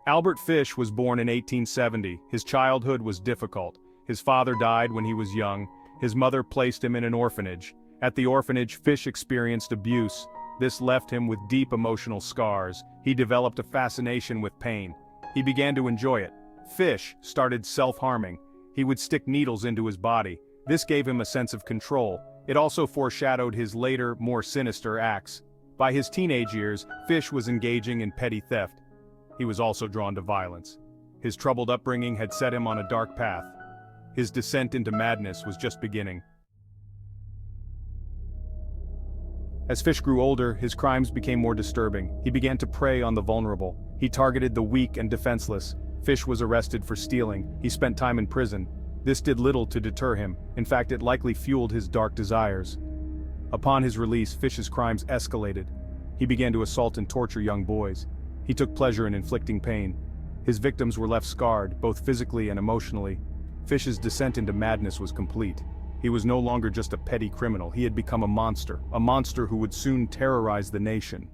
Albert Fish was born in 1870. His childhood was difficult. His father died when he was young. His mother placed him in an orphanage. At the orphanage, Fish experienced abuse. This left him with deep emotional scars. He developed a fascination with pain. He began to enjoy it. Fish started self-harming. He would stick needles into his body. This gave him a sense of control. It also foreshadowed his later, more sinister acts. By his teenage years, Fish was engaging in petty theft. He was also drawn to violence. His troubled upbringing had set him on a dark path. His descent into madness was just beginning. As Fish grew older, his crimes became more disturbing. He began to prey on the vulnerable. He targeted the weak and defenseless. Fish was arrested for stealing. He spent time in prison. This did little to deter him. In fact, it likely fueled his dark desires. Upon his release, Fish's crimes escalated. He began to assault and torture young boys. He took pleasure in inflicting pain. His victims were left scarred, both physically and emotionally. Fish's descent into madness was complete. He was no longer just a petty criminal. He had become a monster who would soon terrorize the nation.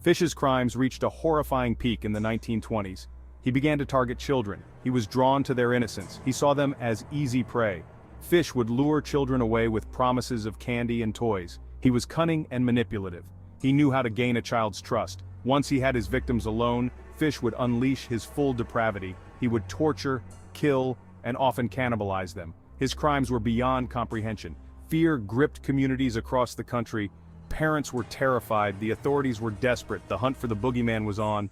Fish's crimes reached a horrifying peak in the 1920s. He began to target children. He was drawn to their innocence. He saw them as easy prey. Fish would lure children away with promises of candy and toys. He was cunning and manipulative. He knew how to gain a child's trust. Once he had his victims alone, Fish would unleash his full depravity. He would torture, kill, and often cannibalize them. His crimes were beyond comprehension. Fear gripped communities across the country. Parents were terrified. The authorities were desperate. The hunt for the boogeyman was on.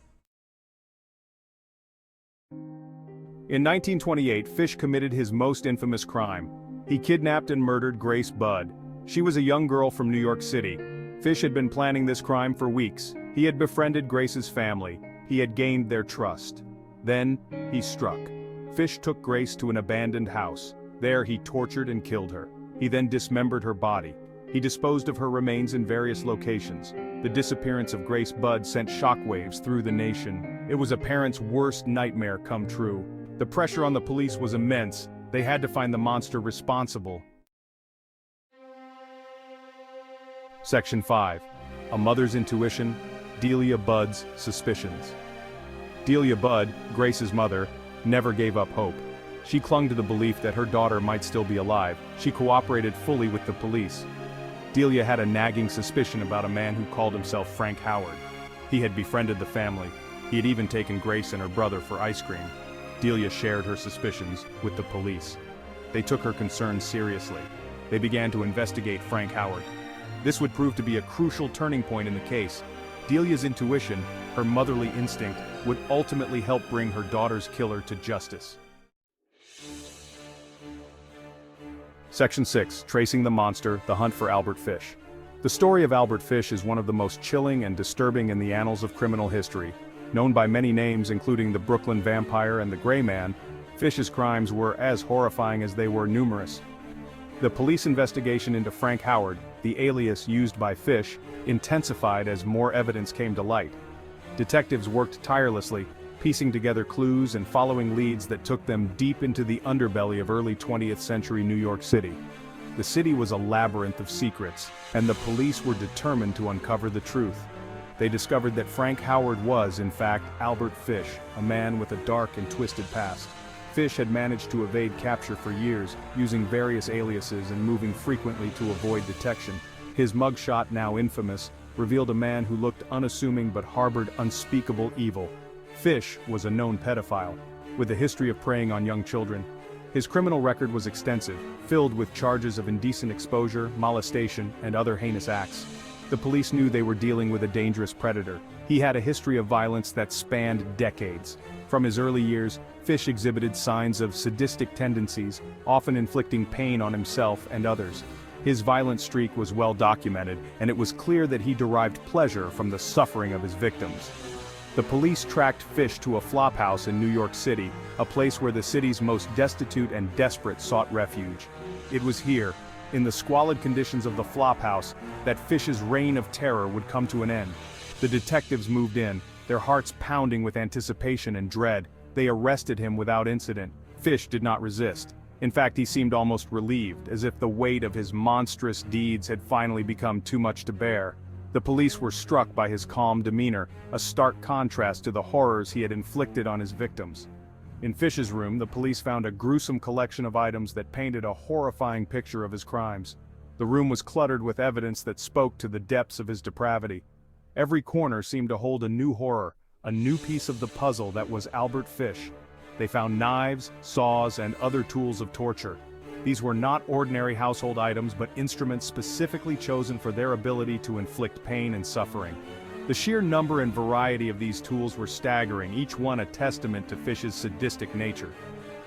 In 1928, Fish committed his most infamous crime. He kidnapped and murdered Grace Budd. She was a young girl from New York City. Fish had been planning this crime for weeks. He had befriended Grace's family. He had gained their trust. Then, he struck. Fish took Grace to an abandoned house. There he tortured and killed her. He then dismembered her body. He disposed of her remains in various locations. The disappearance of Grace Budd sent shockwaves through the nation. It was a parent's worst nightmare come true. The pressure on the police was immense. They had to find the monster responsible. Section 5. A Mother's Intuition, Delia Budd's Suspicions. Delia Budd, Grace's mother, never gave up hope. She clung to the belief that her daughter might still be alive. She cooperated fully with the police. Delia had a nagging suspicion about a man who called himself Frank Howard. He had befriended the family. He had even taken Grace and her brother for ice cream. Delia shared her suspicions with the police. They took her concerns seriously. They began to investigate Frank Howard. This would prove to be a crucial turning point in the case. Delia's intuition, her motherly instinct, would ultimately help bring her daughter's killer to justice. Section 6. Tracing the Monster, The Hunt for Albert Fish. The story of Albert Fish is one of the most chilling and disturbing in the annals of criminal history. Known by many names including the Brooklyn Vampire and the Gray Man, Fish's crimes were as horrifying as they were numerous. The police investigation into Frank Howard, the alias used by Fish, intensified as more evidence came to light. Detectives worked tirelessly, piecing together clues and following leads that took them deep into the underbelly of early 20th century New York City. The city was a labyrinth of secrets, and the police were determined to uncover the truth. They discovered that Frank Howard was, in fact, Albert Fish, a man with a dark and twisted past. Fish had managed to evade capture for years, using various aliases and moving frequently to avoid detection. His mugshot, now infamous, revealed a man who looked unassuming but harbored unspeakable evil. Fish was a known pedophile, with a history of preying on young children. His criminal record was extensive, filled with charges of indecent exposure, molestation, and other heinous acts. The police knew they were dealing with a dangerous predator. He had a history of violence that spanned decades. From his early years, Fish exhibited signs of sadistic tendencies, often inflicting pain on himself and others. His violent streak was well documented, and it was clear that he derived pleasure from the suffering of his victims. The police tracked Fish to a flophouse in New York City, a place where the city's most destitute and desperate sought refuge. It was here, in the squalid conditions of the flophouse, that Fish's reign of terror would come to an end. The detectives moved in, their hearts pounding with anticipation and dread. They arrested him without incident. Fish did not resist. In fact, he seemed almost relieved, as if the weight of his monstrous deeds had finally become too much to bear. The police were struck by his calm demeanor, a stark contrast to the horrors he had inflicted on his victims. In Fish's room, the police found a gruesome collection of items that painted a horrifying picture of his crimes. The room was cluttered with evidence that spoke to the depths of his depravity. Every corner seemed to hold a new horror, a new piece of the puzzle that was Albert Fish. They found knives, saws, and other tools of torture. These were not ordinary household items but instruments specifically chosen for their ability to inflict pain and suffering. The sheer number and variety of these tools were staggering, each one a testament to Fish's sadistic nature.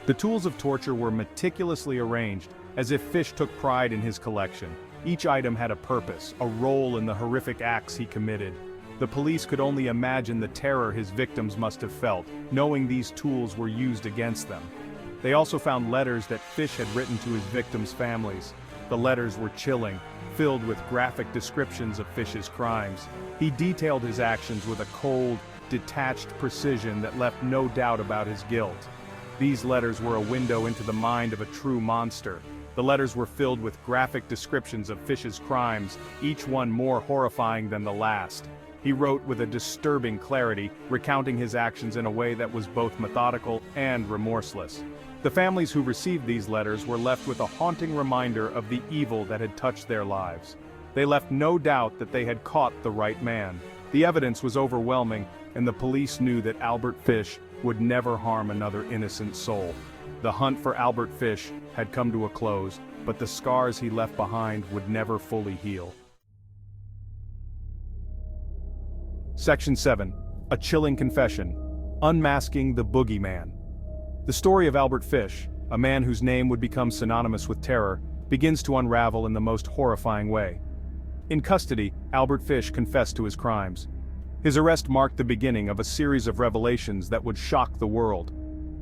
The tools of torture were meticulously arranged, as if Fish took pride in his collection. Each item had a purpose, a role in the horrific acts he committed. The police could only imagine the terror his victims must have felt, knowing these tools were used against them. They also found letters that Fish had written to his victims' families. The letters were chilling, filled with graphic descriptions of Fish's crimes. He detailed his actions with a cold, detached precision that left no doubt about his guilt. These letters were a window into the mind of a true monster. The letters were filled with graphic descriptions of Fish's crimes, each one more horrifying than the last. He wrote with a disturbing clarity, recounting his actions in a way that was both methodical and remorseless. The families who received these letters were left with a haunting reminder of the evil that had touched their lives. They left no doubt that they had caught the right man. The evidence was overwhelming, and the police knew that Albert Fish would never harm another innocent soul. The hunt for Albert Fish had come to a close, but the scars he left behind would never fully heal. Section 7. A Chilling Confession. Unmasking the Boogeyman. The story of Albert Fish, a man whose name would become synonymous with terror, begins to unravel in the most horrifying way. In custody, Albert Fish confessed to his crimes. His arrest marked the beginning of a series of revelations that would shock the world.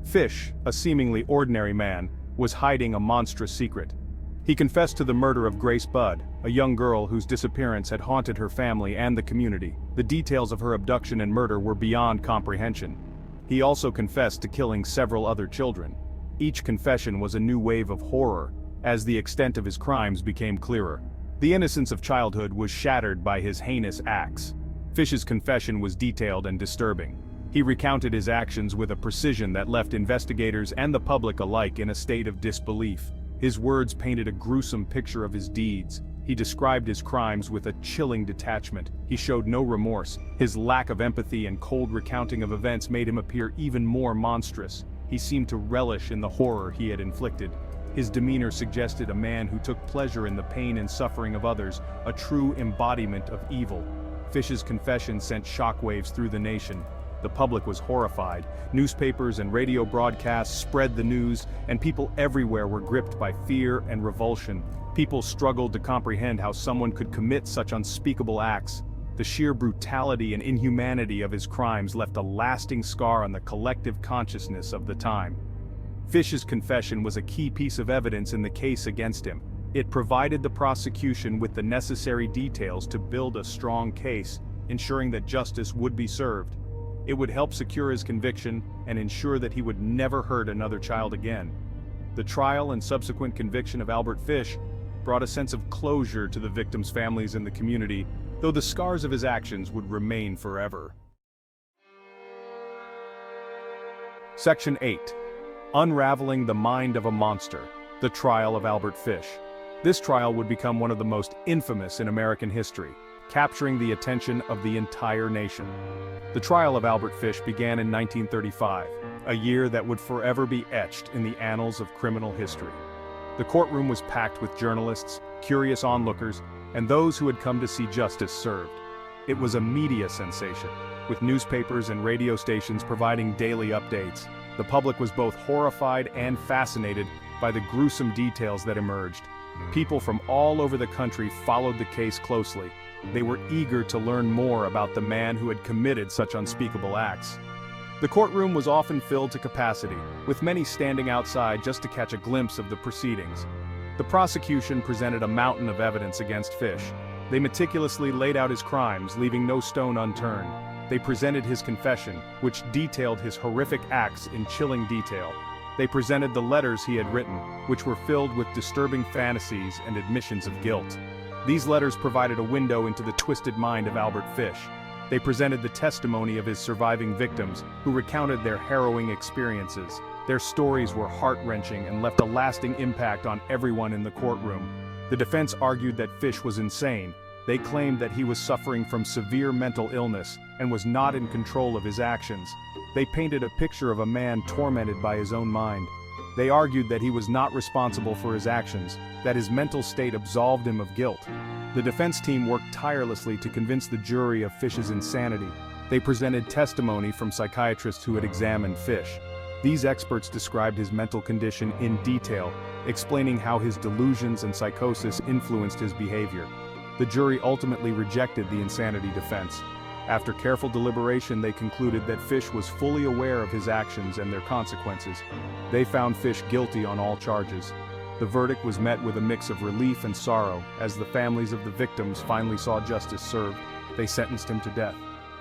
Fish, a seemingly ordinary man, was hiding a monstrous secret. He confessed to the murder of Grace Budd, a young girl whose disappearance had haunted her family and the community. The details of her abduction and murder were beyond comprehension. He also confessed to killing several other children. Each confession was a new wave of horror, as the extent of his crimes became clearer. The innocence of childhood was shattered by his heinous acts. Fish's confession was detailed and disturbing. He recounted his actions with a precision that left investigators and the public alike in a state of disbelief. His words painted a gruesome picture of his deeds. He described his crimes with a chilling detachment. He showed no remorse. His lack of empathy and cold recounting of events made him appear even more monstrous. He seemed to relish in the horror he had inflicted. His demeanor suggested a man who took pleasure in the pain and suffering of others, a true embodiment of evil. Fish's confession sent shockwaves through the nation. The public was horrified. Newspapers and radio broadcasts spread the news, and people everywhere were gripped by fear and revulsion. People struggled to comprehend how someone could commit such unspeakable acts. The sheer brutality and inhumanity of his crimes left a lasting scar on the collective consciousness of the time. Fish's confession was a key piece of evidence in the case against him. It provided the prosecution with the necessary details to build a strong case, ensuring that justice would be served. It would help secure his conviction and ensure that he would never hurt another child again. The trial and subsequent conviction of Albert Fish brought a sense of closure to the victims' families and the community, though the scars of his actions would remain forever. Section 8. Unraveling the Mind of a Monster. The Trial of Albert Fish. This trial would become one of the most infamous in American history, capturing the attention of the entire nation. The trial of Albert Fish began in 1935, a year that would forever be etched in the annals of criminal history. The courtroom was packed with journalists, curious onlookers, and those who had come to see justice served. It was a media sensation, with newspapers and radio stations providing daily updates. The public was both horrified and fascinated by the gruesome details that emerged. People from all over the country followed the case closely. They were eager to learn more about the man who had committed such unspeakable acts. The courtroom was often filled to capacity, with many standing outside just to catch a glimpse of the proceedings. The prosecution presented a mountain of evidence against Fish. They meticulously laid out his crimes, leaving no stone unturned. They presented his confession, which detailed his horrific acts in chilling detail. They presented the letters he had written, which were filled with disturbing fantasies and admissions of guilt. These letters provided a window into the twisted mind of Albert Fish. They presented the testimony of his surviving victims, who recounted their harrowing experiences. Their stories were heart-wrenching and left a lasting impact on everyone in the courtroom. The defense argued that Fish was insane. They claimed that he was suffering from severe mental illness and was not in control of his actions. They painted a picture of a man tormented by his own mind. They argued that he was not responsible for his actions, that his mental state absolved him of guilt. The defense team worked tirelessly to convince the jury of Fish's insanity. They presented testimony from psychiatrists who had examined Fish. These experts described his mental condition in detail, explaining how his delusions and psychosis influenced his behavior. The jury ultimately rejected the insanity defense. After careful deliberation, they concluded that Fish was fully aware of his actions and their consequences. They found Fish guilty on all charges. The verdict was met with a mix of relief and sorrow. As the families of the victims finally saw justice served, they sentenced him to death.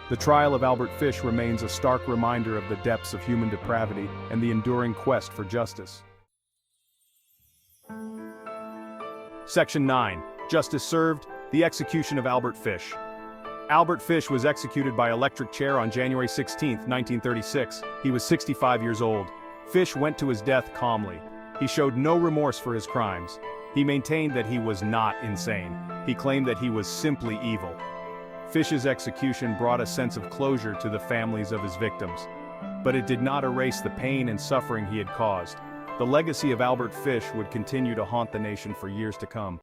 The trial of Albert Fish remains a stark reminder of the depths of human depravity and the enduring quest for justice. Section 9. Justice served. The execution of Albert Fish. Albert Fish was executed by electric chair on January 16, 1936. He was 65 years old. Fish went to his death calmly. He showed no remorse for his crimes. He maintained that he was not insane. He claimed that he was simply evil. Fish's execution brought a sense of closure to the families of his victims. But it did not erase the pain and suffering he had caused. The legacy of Albert Fish would continue to haunt the nation for years to come.